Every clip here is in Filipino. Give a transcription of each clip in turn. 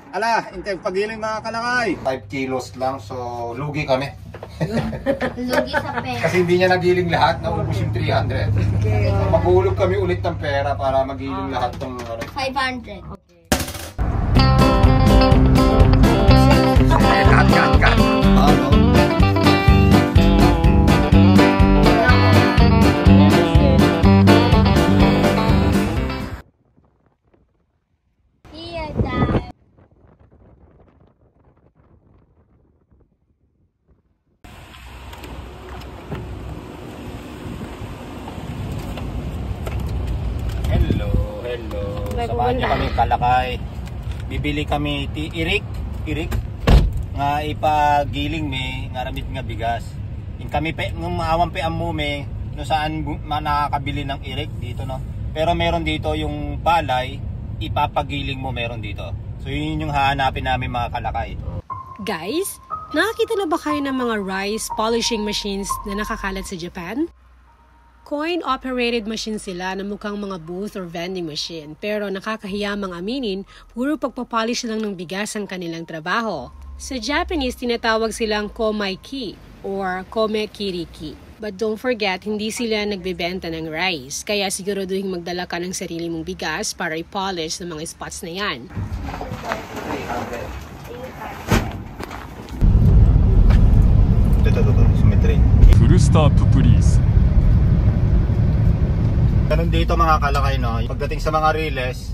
Ala, intay pagiling mga kalakay. 5 kilos lang, so lugi kami. Lugi sa pera. Kasi hindi niya nagiling lahat, naubos yung 300. Okay. Maghulog kami ulit ng pera para magiling lahat ng 500. Okay. Cut. Here, Dad. Hello. Samahan niyo kami kalakay. Bibili kami ti irik nga ipagiling me nga ramit nga bigas. In kami pe ng maawang pe amu me no saan nakakabili ng irik dito no. Pero meron dito yung palay ipapagiling mo meron dito. So yun yung hahanapin namin mga kalakay. Guys, nakakita na ba kayo ng mga rice polishing machines na nakakalat sa Japan? Coin-operated machine sila na mukhang mga booth or vending machine. Pero nakakahiyamang aminin, puro pagpapolish lang ng bigas ang kanilang trabaho. Sa Japanese, tinatawag silang komaiki or komekiriki. But don't forget, hindi sila nagbebenta ng rice. Kaya siguraduhin magdala ka ng sarili mong bigas para i-polish ng mga spots na yan. Ito, symmetry. Full stop please. Ganun dito mga kalakay no, pagdating sa mga relays,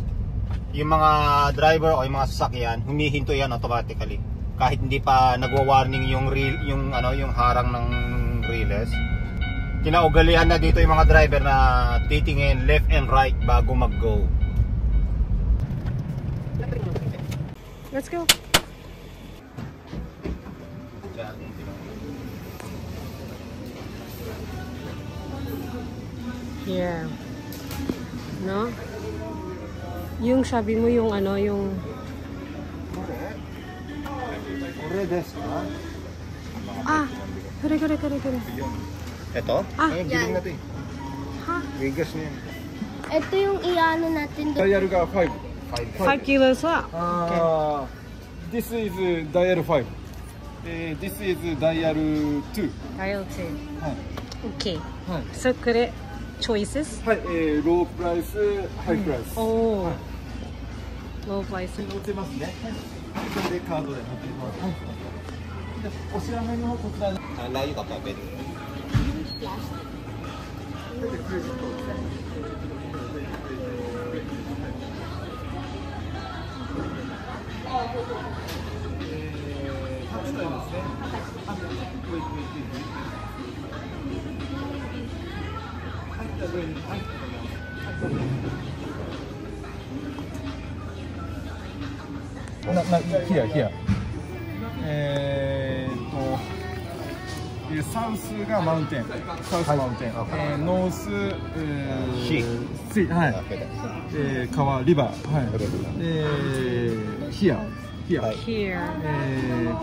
yung mga driver o yung mga sasakyan, humihinto yan automatically. Kahit hindi pa nagwa-warning yung harang ng relays. Kinaugalian na dito yung mga driver na titingin left and right bago mag-go. Let's go! Here. No? Yung sabi mo yung yung kare. Ito? Ayun, giling natin. Ha? Bigas niya. Ito yung iano natin doon. Dial ga 5. 5 kilos wa. This is dial 5. This is dial 2. Dial 2.はい。 Okay. はい。 So, choices? はい、ロープライス、ハイプライス。 Oh. Low price. 載ってますね。これでカードで載ってます。はい。でお支払いの方こちらに。 Layo ka pa, pwede. Here. サウスがマウンテン、ノース、シー、はい、川、リバー、はい、here、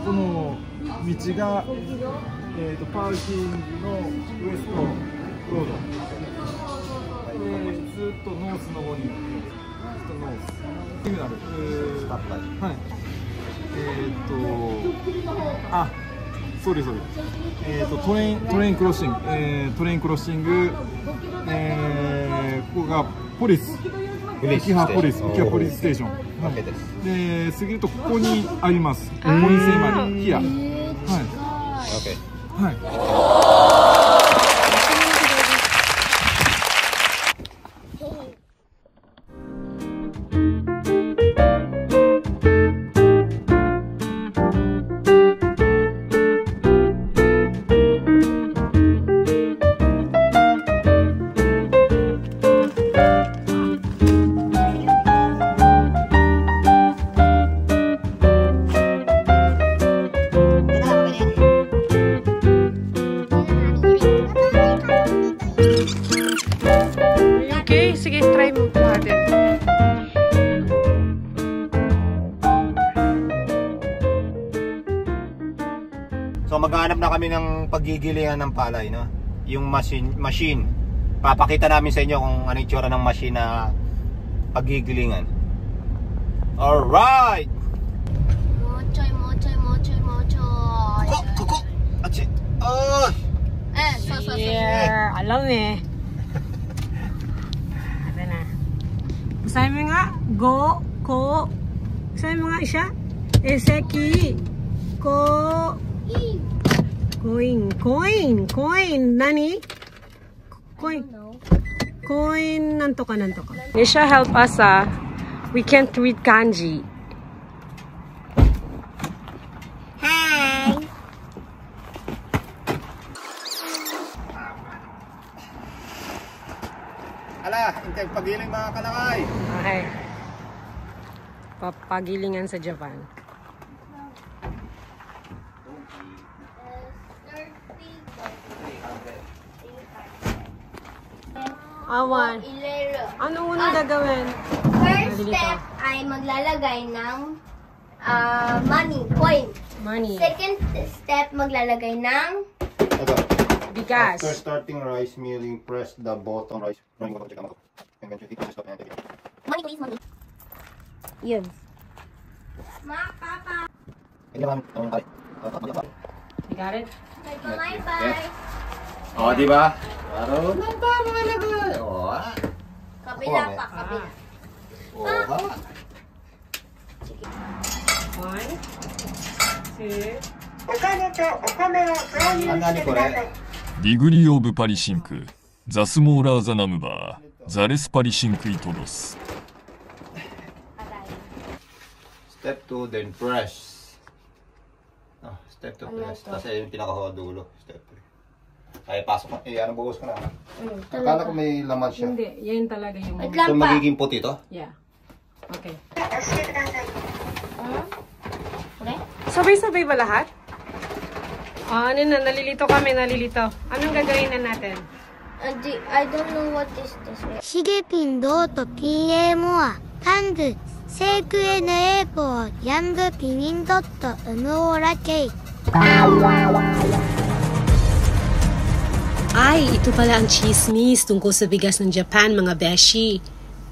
この道が、パーキングのウエストロード、ずっとノースの方に、ノース、シグナル、はい、そうです。トレインクロッシング、ここがポリス、キハポリスステーション。で、過ぎるとここにあります。ポリスエマリ、ヒア。はい。はい。 Okay, sige, try mo natin. So maghanap na kami ng paggigilingan ng palay, no? Yung machine. Papakita namin sa inyo kung ano yung itsura ng machine na paggigilingan. Alright! Oh! Yeah, alam eh. Ito na. Basahin mo nga. Go, ko. Basahin mo nga siya. Eseki. Ko. Coin. Nani? Coin. Nanto ka. Nisha, help us we can't read kanji. Hi! Ala, hintay pagiling mga kalakay. Okay. Papagilingan sa Japan. Awan. Ano unang gagawin? First step ay maglalagay ng money. Second step, maglalagay ng Ito. bigas. After starting rice milling, press the bottom rice. money, please, money. Yun. Papa. You got it? Bye. Oh, di ba? Araw na ba mga lagay? Oh, Kabila pa, kabila. Oh, 1, 2. お金とお米を購入してください。ディグリオブパリシンク、ザスモーラーザナムバー、ザレスパリシンクイトドス。 Step 2, then press. Step 2, press. Tapos yung pinakadulo. Step 3. Ay, pasok na. Ano, buhos ko na. Akala ko may laman siya. Hindi, yan talaga yung... So, magiging puti to? Yeah. Okay. 押してください。 Sabay-sabay ba lahat? Ano na, nalilito kami. Anong gagawin na natin? I don't know what is this. シゲピンドート PA モアパンズセークエヌエーポーヤングピニンドットウムオーラケイ Ay, ito pala ang chismis tungkol sa bigas ng Japan, mga beshi.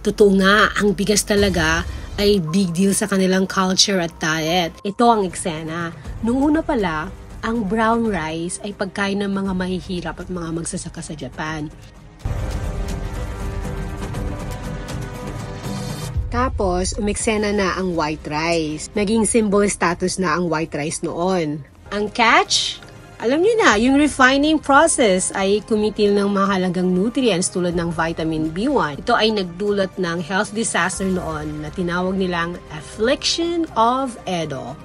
Totoo nga, ang bigas talaga ay big deal sa kanilang culture at diet. Ito ang eksena. Noong una pala, ang brown rice ay pagkain ng mga mahihirap at mga magsasaka sa Japan. Tapos, umeksena na ang white rice. Naging symbol status na ang white rice noon. Ang catch? Alam niyo na, yung refining process ay kumitil ng mahalagang nutrients tulad ng vitamin B1. Ito ay nagdulot ng health disaster noon na tinawag nilang Affliction of Edo.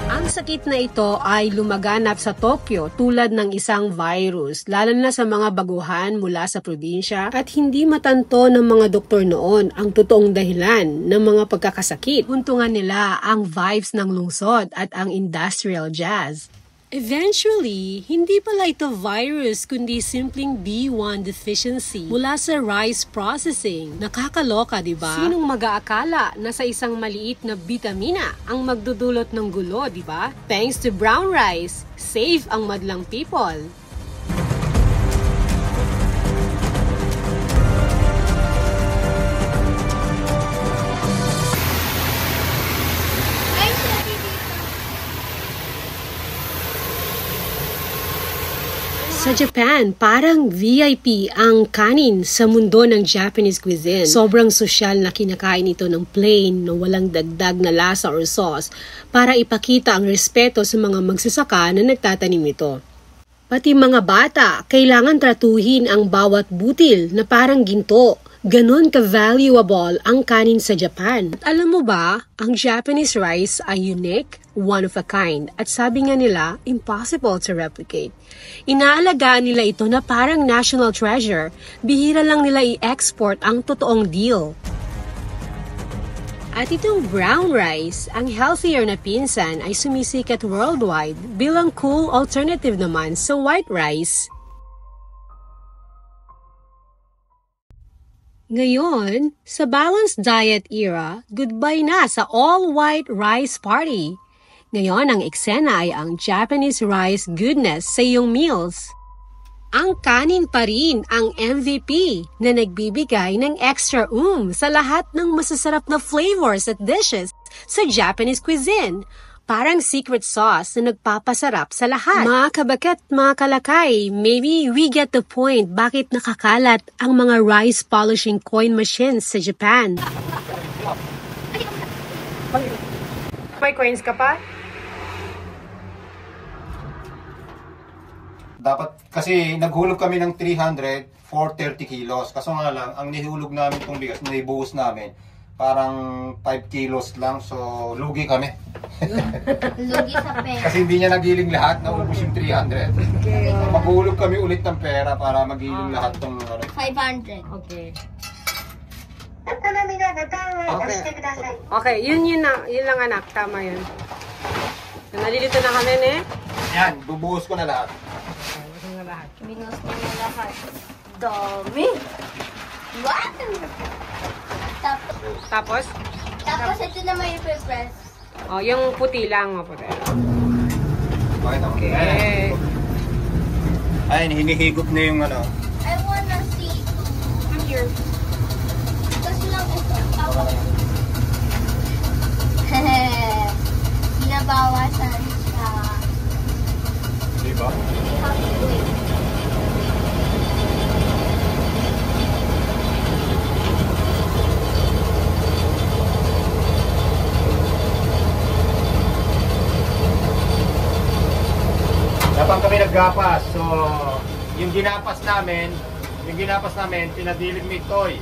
Ang sakit na ito ay lumaganap sa Tokyo tulad ng isang virus, lalo na sa mga baguhan mula sa probinsya at hindi matanto ng mga doktor noon ang totoong dahilan ng mga pagkakasakit. Huntungan nila ang vibes ng lungsod at ang industrial jazz. Eventually, hindi pala ito virus kundi simpleng B1 deficiency mula sa rice processing. Nakakaloka, di ba? Sinong mag-aakala na sa isang maliit na bitamina ang magdudulot ng gulo, di ba? Thanks to brown rice, safe ang madlang people. Sa Japan, parang VIP ang kanin sa mundo ng Japanese cuisine. Sobrang sosyal na kinakain ito ng plain na walang dagdag na lasa or sauce para ipakita ang respeto sa mga magsasaka na nagtatanim ito. Pati mga bata, kailangan tratuhin ang bawat butil na parang ginto. Ganon ka-valuable ang kanin sa Japan. At alam mo ba, ang Japanese rice ay unique, one of a kind. At sabi nga nila, impossible to replicate. Inaalagaan nila ito na parang national treasure. Bihira lang nila i-export ang totoong deal. At itong brown rice, ang healthier na pinsan ay sumisikat worldwide bilang cool alternative naman sa white rice. Ngayon, sa balanced diet era, goodbye na sa all-white rice party. Ngayon, ang eksena ay ang Japanese rice goodness sa iyong meals. Ang kanin pa rin ang MVP na nagbibigay ng extra sa lahat ng masasarap na flavors at dishes sa Japanese cuisine. parang secret sauce na nagpapasarap sa lahat. Mga kabaket, mga kalakay, maybe we get the point bakit nakakalat ang mga rice polishing coin machines sa Japan. May coins ka pa? Dapat, kasi naghulog kami ng 300 for 30 kilos. Kaso nga lang, ang nihulog namin itong bigas, naibuhos namin, parang 5 kilos lang. So, lugi kami. Lugi sa pera. Kasi hindi niya nagiling lahat, naubos yung 300. Okay. So, maghulog kami ulit ng pera para magiling lahat itong 500. Okay. お好みのボタンを押してください。 Okay, yun lang anak, tama yun. Nalilito na kami, ne? Yan, bubuhos ko na lahat. Binuhos niya na lahat. Dami! Wow! Tapos? Tapos ito naman yung press. Oh, yung puti lang, puti. Okay. Ayun, hinihigop na yung ano. I wanna see. I'm here. Kasi lang ito. Tapos. Binabawasan siya. Diba? We have to do it. Napang kami naggapas. So, yung ginapas namin, pinadilig ni Toy.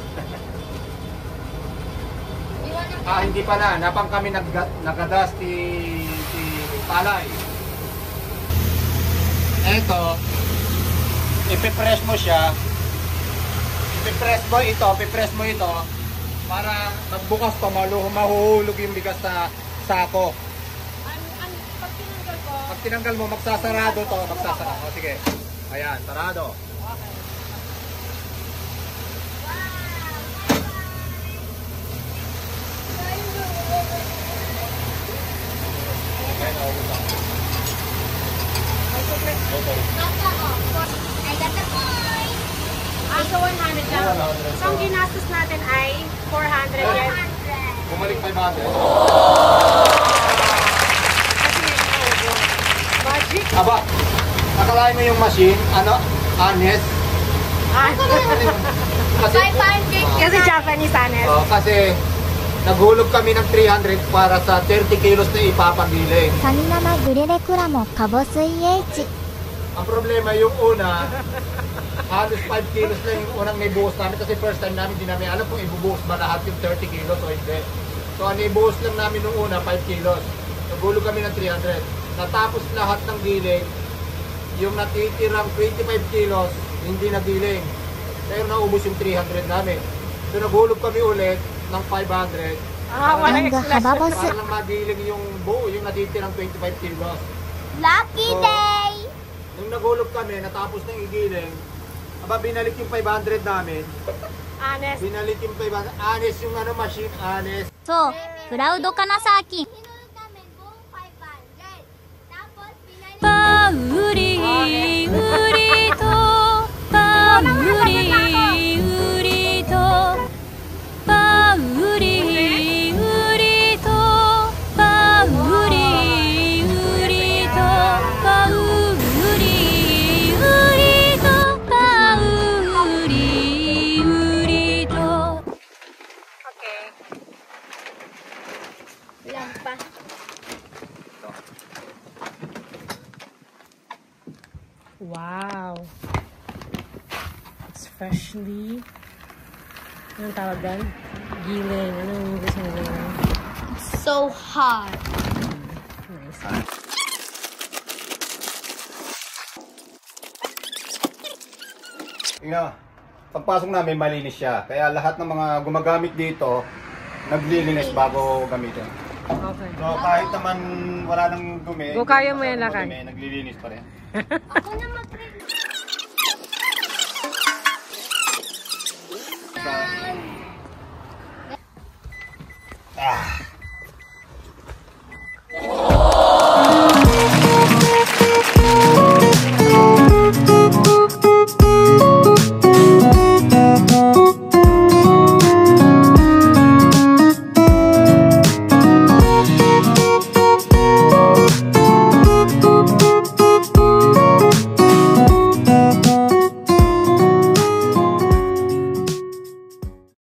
Hindi pala. Napang kami nagadas si Palay. Eto, ipipress mo siya. Ipipress mo ito para magbukas pa, mahuhulog yung bigas sa sako. Pag tinanggal mo, magsasarado to. O, sige. Ayan, sarado. I got the point. So 100 lang. So ang ginastos natin ay 400 yan. 400. Bumalik 500. Magic. Aba, akalain mo yung machine, honest. Kasi, 500. Kasi Japanese honest. kasi naghulog kami ng 300 para sa 30 kilos na ipapagiling. サニナマグレレクラモカボスイH 。 Ang problema yung una, halos 5 kilos lang yung unang naibuhos namin kasi first time namin, hindi namin alam kung ibubuhos ba lahat yung 30 kilos o hindi. So ang naibuhos lang namin nung una, 5 kilos. Naghulog kami ng 300. Natapos lahat ng giling, yung natitirang 25 kilos, hindi nagiling. Pero naubos yung 300 namin. So naghulog kami ulit ng 500. Ang hababos. Para lang magiling yung buo, yung natitirang 25 kilos. Lucky So, day! Nung naghulog kami, natapos ng igiling, binalik yung 500 namin. Honest. Binalik yung 500. Honest yung machine, honest. そう、プラウドかなサーキン。 Hinulog namin buong 500. Tapos, pinalik. パウリウリとパウリウリとパウリウリとパウリウリとパウリウリとパウリウリと。 Okay. Lampas. Wow. It's freshly... Anong tawag doon? Giling. Anong gusto mo gawin? So hot. Nice. Pagpasok namin, malinis siya. Kaya lahat ng mga gumagamit dito, naglilinis bago gamitin. Okay. So kahit naman wala nang dumi, Kung kaya mo yan, masyadong Lakan. madumi, naglilinis pa rin. Ako na mag-read. Ah,